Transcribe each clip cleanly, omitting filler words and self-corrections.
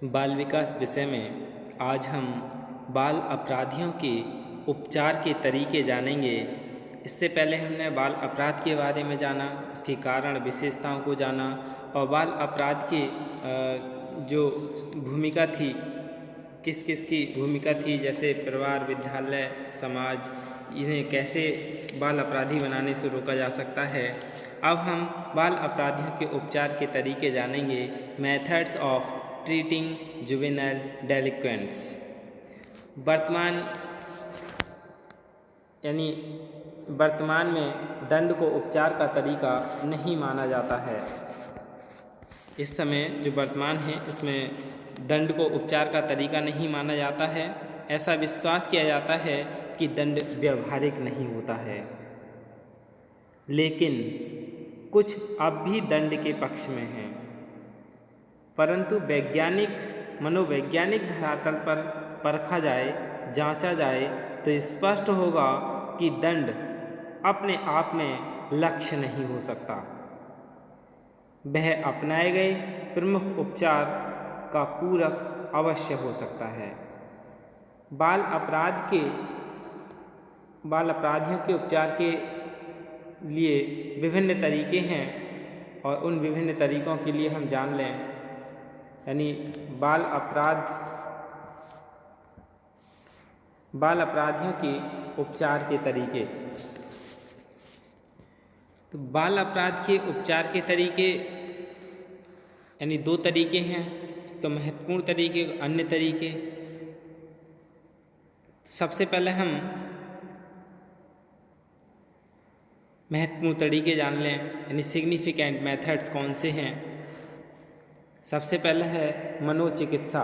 बाल विकास विषय में आज हम बाल अपराधियों के उपचार के तरीके जानेंगे। इससे पहले हमने बाल अपराध के बारे में जाना, उसके कारण विशेषताओं को जाना और बाल अपराध की जो भूमिका थी, किस किस की भूमिका थी, जैसे परिवार, विद्यालय, समाज, इन्हें कैसे बाल अपराधी बनाने से रोका जा सकता है। अब हम बाल अपराधियों के उपचार के तरीके जानेंगे। Methods of treating juvenile delinquents. वर्तमान में दंड को उपचार का तरीका नहीं माना जाता है। इस समय जो वर्तमान है इसमें दंड को उपचार का तरीका नहीं माना जाता है। ऐसा विश्वास किया जाता है कि दंड व्यावहारिक नहीं होता है, लेकिन कुछ अब भी दंड के पक्ष में हैं, परंतु मनोवैज्ञानिक धरातल पर परखा जाए, जांचा जाए तो स्पष्ट होगा कि दंड अपने आप में लक्ष्य नहीं हो सकता। वह अपनाए गए प्रमुख उपचार का पूरक अवश्य हो सकता है। बाल अपराधियों के उपचार के लिए विभिन्न तरीके हैं और उन विभिन्न तरीकों के लिए हम जान लें। बाल अपराधियों के उपचार के तरीके। तो बाल अपराध के उपचार के तरीके दो तरीके हैं, तो महत्वपूर्ण तरीके, अन्य तरीके। सबसे पहले हम महत्वपूर्ण तरीके जान लें, सिग्निफिकेंट मेथड्स कौन से हैं। सबसे पहला है मनोचिकित्सा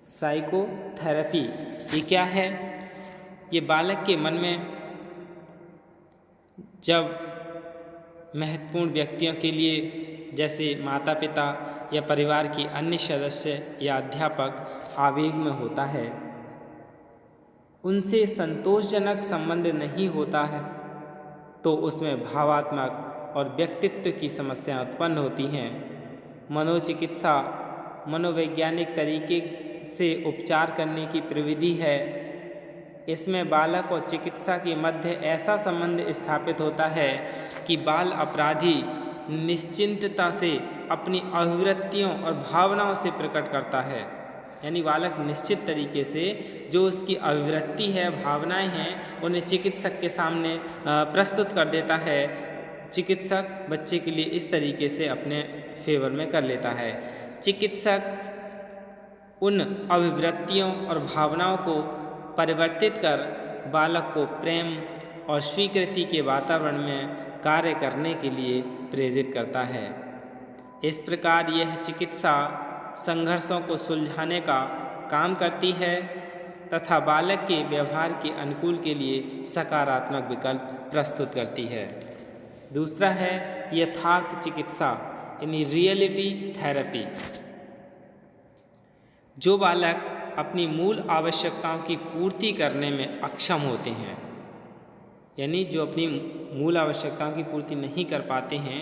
साइकोथेरेपी। ये क्या है? ये बालक के मन में जब महत्वपूर्ण व्यक्तियों के लिए, जैसे माता पिता या परिवार के अन्य सदस्य या अध्यापक आवेग में होता है, उनसे संतोषजनक संबंध नहीं होता है, तो उसमें भावात्मक और व्यक्तित्व की समस्याएं उत्पन्न होती हैं। मनोचिकित्सा मनोवैज्ञानिक तरीके से उपचार करने की प्रविधि है। इसमें बालक और चिकित्सा के मध्य ऐसा संबंध स्थापित होता है कि बाल अपराधी निश्चिंतता से अपनी अभिव्यक्तियों और भावनाओं से प्रकट करता है। बालक निश्चित तरीके से जो उसकी अभिव्यक्ति है, भावनाएं हैं, उन्हें चिकित्सक के सामने प्रस्तुत कर देता है। चिकित्सक बच्चे के लिए इस तरीके से अपने फेवर में कर लेता है। चिकित्सक उन अभिव्यक्तियों और भावनाओं को परिवर्तित कर बालक को प्रेम और स्वीकृति के वातावरण में कार्य करने के लिए प्रेरित करता है। इस प्रकार यह चिकित्सा संघर्षों को सुलझाने का काम करती है तथा बालक के व्यवहार के अनुकूल के लिए सकारात्मक विकल्प प्रस्तुत करती है। दूसरा है यथार्थ चिकित्सा रियलिटी थेरेपी। जो बालक अपनी मूल आवश्यकताओं की पूर्ति करने में अक्षम होते हैं, जो अपनी मूल आवश्यकताओं की पूर्ति नहीं कर पाते हैं,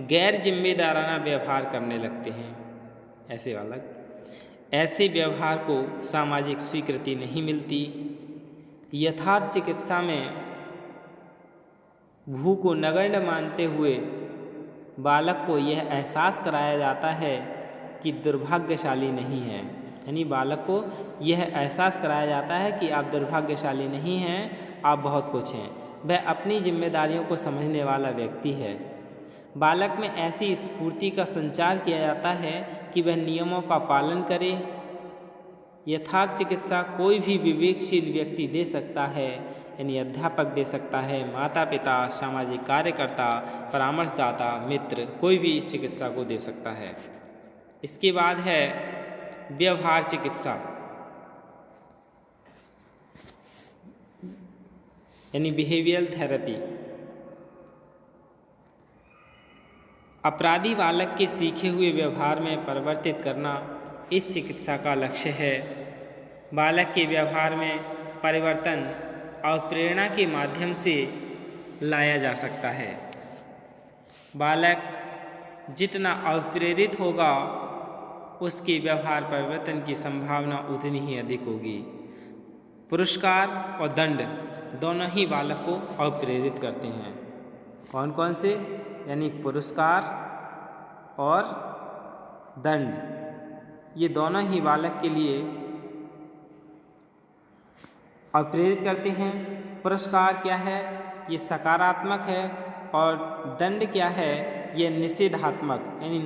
गैर जिम्मेदाराना व्यवहार करने लगते हैं। ऐसे व्यवहार को सामाजिक स्वीकृति नहीं मिलती। यथार्थ चिकित्सा में भूख को नगण्य मानते हुए बालक को यह एहसास कराया जाता है कि दुर्भाग्यशाली नहीं है। बालक को यह एहसास कराया जाता है कि आप दुर्भाग्यशाली नहीं हैं, आप बहुत कुछ हैं। वह अपनी जिम्मेदारियों को समझने वाला व्यक्ति है। बालक में ऐसी स्फूर्ति का संचार किया जाता है कि वह नियमों का पालन करे। यथार्थ चिकित्सा कोई भी विवेकशील व्यक्ति दे सकता है, अध्यापक दे सकता है, माता पिता, सामाजिक कार्यकर्ता, परामर्शदाता, मित्र, कोई भी इस चिकित्सा को दे सकता है। इसके बाद है व्यवहार चिकित्सा बिहेवियरल थेरेपी। अपराधी बालक के सीखे हुए व्यवहार में परिवर्तित करना इस चिकित्सा का लक्ष्य है। बालक के व्यवहार में परिवर्तन और प्रेरणा के माध्यम से लाया जा सकता है। बालक जितना अप्रेरित होगा उसके व्यवहार परिवर्तन की संभावना उतनी ही अधिक होगी। पुरस्कार और दंड दोनों ही बालक को अप्रेरित करते हैं। कौन कौन से? यानी पुरस्कार और दंड, ये दोनों ही बालक के लिए अप्रेरित करते हैं। पुरस्कार क्या है? ये सकारात्मक है, और दंड क्या है? ये निषेधात्मक यानी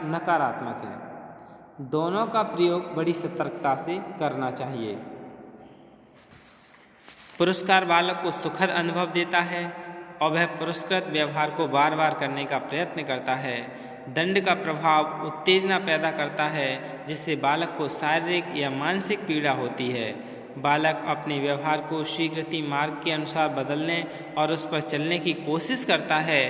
नकारात्मक है। दोनों का प्रयोग बड़ी सतर्कता से करना चाहिए। पुरस्कार बालक को सुखद अनुभव देता है और वह पुरस्कृत व्यवहार को बार बार करने का प्रयत्न करता है। दंड का प्रभाव उत्तेजना पैदा करता है, जिससे बालक को शारीरिक या मानसिक पीड़ा होती है। बालक अपने व्यवहार को स्वीकृति मार्ग के अनुसार बदलने और उस पर चलने की कोशिश करता है।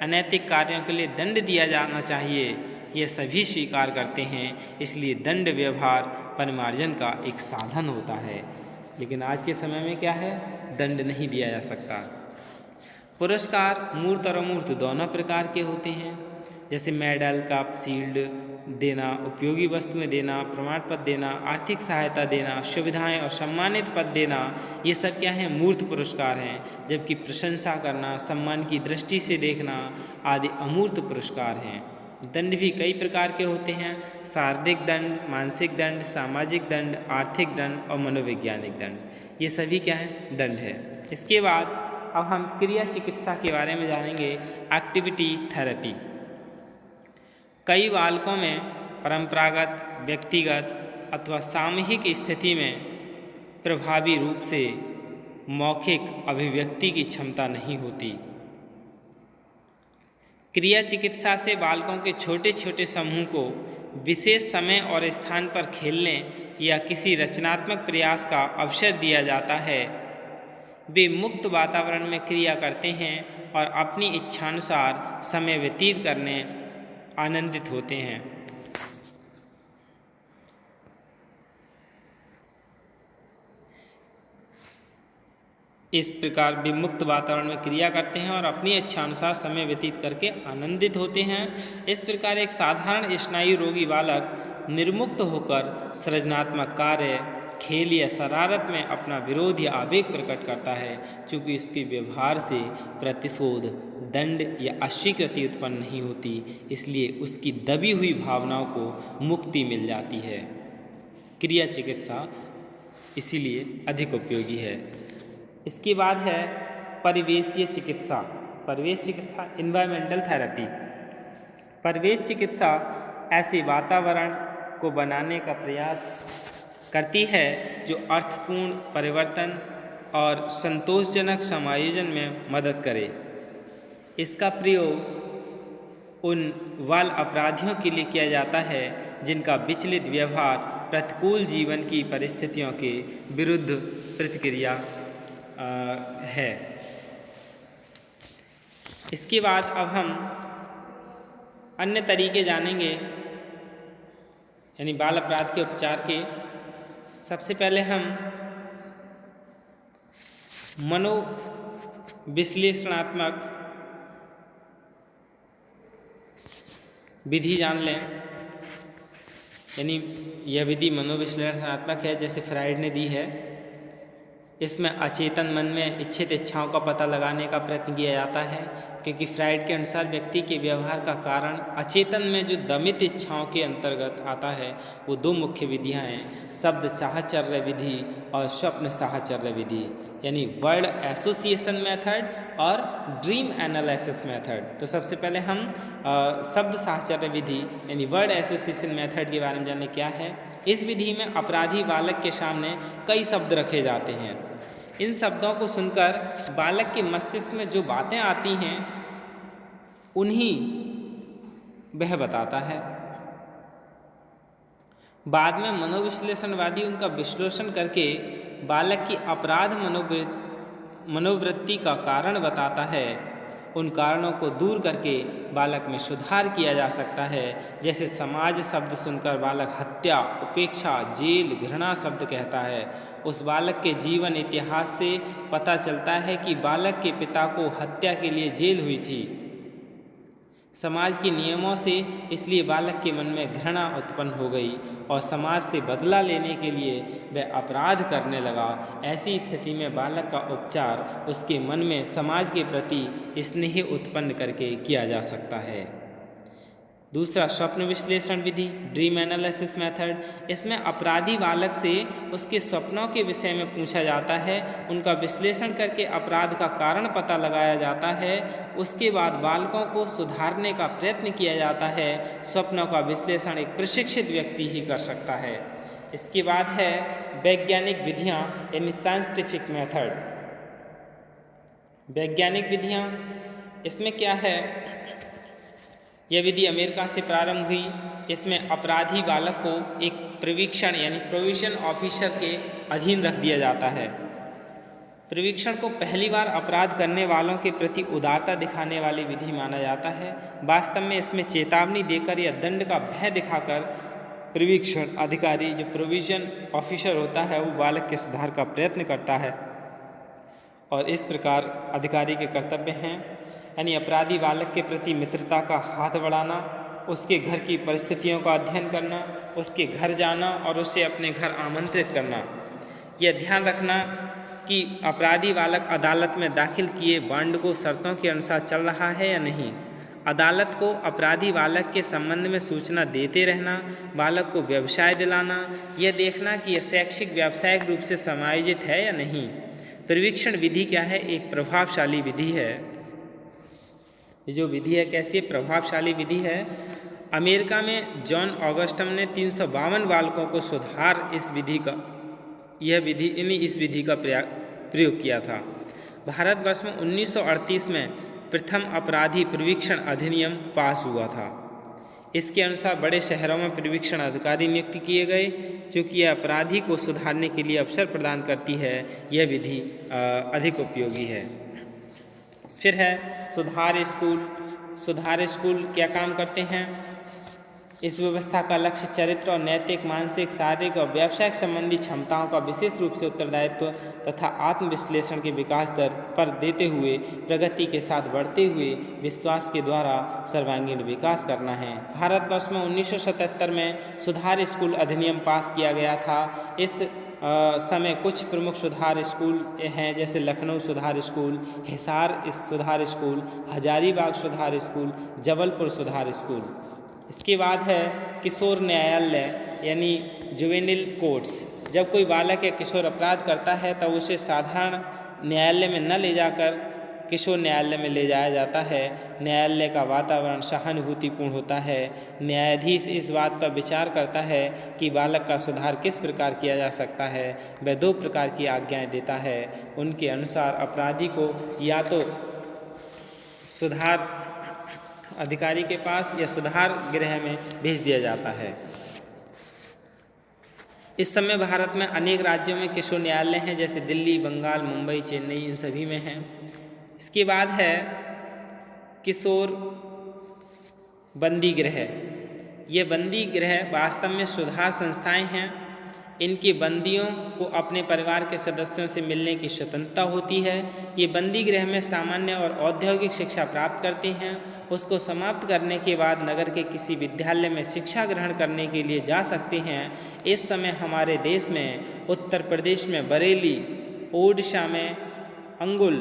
अनैतिक कार्यों के लिए दंड दिया जाना चाहिए, ये सभी स्वीकार करते हैं। इसलिए दंड व्यवहार परिमार्जन का एक साधन होता है। लेकिन आज के समय में क्या है? दंड नहीं दिया जा सकता। पुरस्कार मूर्त और अमूर्त दोनों प्रकार के होते हैं, जैसे मेडल, कप, शील्ड देना, उपयोगी वस्तुएं देना, प्रमाण पत्र देना, आर्थिक सहायता देना, सुविधाएं और सम्मानित पद देना, ये सब क्या है? मूर्त पुरस्कार हैं। जबकि प्रशंसा करना, सम्मान की दृष्टि से देखना आदि अमूर्त पुरस्कार हैं। दंड भी कई प्रकार के होते हैं, शारीरिक दंड, मानसिक दंड, सामाजिक दंड, आर्थिक दंड और मनोवैज्ञानिक दंड, ये सभी क्या है? दंड है। इसके बाद अब हम क्रिया चिकित्सा के बारे में जानेंगे, एक्टिविटी थेरेपी। कई बालकों में परंपरागत, व्यक्तिगत अथवा सामूहिक स्थिति में प्रभावी रूप से मौखिक अभिव्यक्ति की क्षमता नहीं होती। क्रिया चिकित्सा से बालकों के छोटे छोटे समूह को विशेष समय और स्थान पर खेलने या किसी रचनात्मक प्रयास का अवसर दिया जाता है। वे मुक्त वातावरण में क्रिया करते हैं और अपनी इच्छानुसार समय व्यतीत करने आनंदित होते हैं। इस प्रकार वे मुक्त वातावरण में क्रिया करते हैं और अपनी इच्छानुसार समय व्यतीत करके आनंदित होते हैं। इस प्रकार एक साधारण स्नायु रोगी बालक निर्मुक्त होकर सृजनात्मक कार्य, खेल या शरारत में अपना विरोध या आवेग प्रकट करता है। चूँकि इसके व्यवहार से प्रतिशोध, दंड या अस्वीकृति उत्पन्न नहीं होती, इसलिए उसकी दबी हुई भावनाओं को मुक्ति मिल जाती है। क्रिया चिकित्सा इसीलिए अधिक उपयोगी है। इसके बाद है परिवेशीय चिकित्सा। परिवेश चिकित्सा, एनवायरमेंटल थेरेपी। परिवेश चिकित्सा ऐसे वातावरण को बनाने का प्रयास करती है जो अर्थपूर्ण परिवर्तन और संतोषजनक समायोजन में मदद करे। इसका प्रयोग उन बाल अपराधियों के लिए किया जाता है जिनका विचलित व्यवहार प्रतिकूल जीवन की परिस्थितियों के विरुद्ध प्रतिक्रिया है। इसके बाद अब हम अन्य तरीके जानेंगे, यानी बाल अपराध के उपचार के। सबसे पहले हम मनोविश्लेषणात्मक विधि जान लें। यानी यह विधि मनोविश्लेषणात्मक है, जैसे फ्राइड ने दी है। इसमें अचेतन मन में इच्छित इच्छाओं का पता लगाने का प्रयत्न किया जाता है, क्योंकि फ्राइड के अनुसार व्यक्ति के व्यवहार का कारण अचेतन में जो दमित इच्छाओं के अंतर्गत आता है वो दो मुख्य विधियां हैं, शब्द साहचर्य विधि और स्वप्न साहचर्य विधि, यानी वर्ड एसोसिएशन मेथड और ड्रीम एनालिसिस मेथड। तो सबसे पहले हम शब्द साहचर्य विधि यानी वर्ड एसोसिएशन मेथड के बारे में जानें क्या है। इस विधि में अपराधी बालक के सामने कई शब्द रखे जाते हैं। इन शब्दों को सुनकर बालक के मस्तिष्क में जो बातें आती हैं उन्हीं वह बताता है। बाद में मनोविश्लेषणवादी उनका विश्लेषण करके बालक की अपराध मनोवृत्ति का कारण बताता है। उन कारणों को दूर करके बालक में सुधार किया जा सकता है। जैसे समाज शब्द सुनकर बालक हत्या, उपेक्षा, जेल, घृणा शब्द कहता है। उस बालक के जीवन इतिहास से पता चलता है कि बालक के पिता को हत्या के लिए जेल हुई थी। समाज के नियमों से इसलिए बालक के मन में घृणा उत्पन्न हो गई और समाज से बदला लेने के लिए वह अपराध करने लगा। ऐसी स्थिति में बालक का उपचार उसके मन में समाज के प्रति स्नेह उत्पन्न करके किया जा सकता है। दूसरा, स्वप्न विश्लेषण विधि, ड्रीम एनालिसिस मेथड। इसमें अपराधी बालक से उसके सपनों के विषय में पूछा जाता है, उनका विश्लेषण करके अपराध का कारण पता लगाया जाता है। उसके बाद बालकों को सुधारने का प्रयत्न किया जाता है। सपनों का विश्लेषण एक प्रशिक्षित व्यक्ति ही कर सकता है। इसके बाद है वैज्ञानिक विधियाँ यानी साइंटिफिक मेथड। वैज्ञानिक विधियाँ, इसमें क्या है, यह विधि अमेरिका से प्रारंभ हुई। इसमें अपराधी बालक को एक प्रशिक्षण यानी प्रोविजन ऑफिसर के अधीन रख दिया जाता है। प्रशिक्षण को पहली बार अपराध करने वालों के प्रति उदारता दिखाने वाली विधि माना जाता है। वास्तव में इसमें चेतावनी देकर या दंड का भय दिखाकर प्रशिक्षण अधिकारी, जो प्रोविजन ऑफिसर होता है, वो बालक के सुधार का प्रयत्न करता है और इस प्रकार अधिकारी के कर्तव्य हैं यानी अपराधी बालक के प्रति मित्रता का हाथ बढ़ाना, उसके घर की परिस्थितियों का अध्ययन करना, उसके घर जाना और उसे अपने घर आमंत्रित करना। यह ध्यान रखना कि अपराधी बालक अदालत में दाखिल किए बॉन्ड को शर्तों के अनुसार चल रहा है या नहीं। अदालत को अपराधी बालक के संबंध में सूचना देते रहना, बालक को व्यवसाय दिलाना, यह देखना कि यह शैक्षिक व्यावसायिक रूप से समायोजित है या नहीं। प्रशिक्षण विधि क्या है? एक प्रभावशाली विधि है। ये जो विधि है कैसी है? प्रभावशाली विधि है। अमेरिका में जॉन ऑगस्टम ने 352 बालकों को सुधार इस विधि का प्रयोग किया था। भारतवर्ष में 1938 में प्रथम अपराधी प्रशिक्षण अधिनियम पास हुआ था। इसके अनुसार बड़े शहरों में प्रशिक्षण अधिकारी नियुक्त किए गए, क्योंकि यह अपराधी को सुधारने के लिए अवसर प्रदान करती है। यह विधि अधिक उपयोगी है। फिर है सुधार स्कूल। सुधार स्कूल क्या काम करते हैं? इस व्यवस्था का लक्ष्य चरित्र और नैतिक, मानसिक, शारीरिक और व्यावसायिक संबंधी क्षमताओं का विशेष रूप से उत्तरदायित्व तथा आत्मविश्लेषण के विकास दर पर देते हुए प्रगति के साथ बढ़ते हुए विश्वास के द्वारा सर्वांगीण विकास करना है। भारतवर्ष में 1977 में सुधार स्कूल अधिनियम पास किया गया था। इस समय कुछ प्रमुख सुधार स्कूल हैं, जैसे लखनऊ सुधार स्कूल, हिसार सुधार स्कूल, हजारीबाग सुधार स्कूल, जबलपुर सुधार स्कूल। इसके बाद है किशोर न्यायालय यानी जुवेनिल कोर्ट्स। जब कोई बालक या किशोर अपराध करता है तब उसे साधारण न्यायालय में न ले जाकर किशोर न्यायालय में ले जाया जाता है। न्यायालय का वातावरण सहानुभूतिपूर्ण होता है। न्यायाधीश इस बात पर विचार करता है कि बालक का सुधार किस प्रकार किया जा सकता है। वह 2 प्रकार की आज्ञाएं देता है। उनके अनुसार अपराधी को या तो सुधार अधिकारी के पास या सुधार गृह में भेज दिया जाता है। इस समय भारत में अनेक राज्यों में किशोर न्यायालय हैं, जैसे दिल्ली, बंगाल, मुंबई, चेन्नई, इन सभी में हैं। इसके बाद है किशोर बंदी गृह। ये बंदी गृह वास्तव में सुधार संस्थाएं हैं। इनके बंदियों को अपने परिवार के सदस्यों से मिलने की स्वतंत्रता होती है। ये बंदी गृह में सामान्य और औद्योगिक शिक्षा प्राप्त करते हैं। उसको समाप्त करने के बाद नगर के किसी विद्यालय में शिक्षा ग्रहण करने के लिए जा सकते हैं। इस समय हमारे देश में उत्तर प्रदेश में बरेली, ओडिशा में अंगुल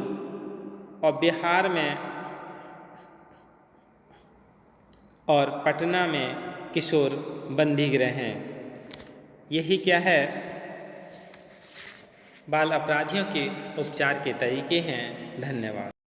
और बिहार में और पटना में किशोर बंदी गृह हैं। यही क्या है? बाल अपराधियों के उपचार के तरीके हैं। धन्यवाद।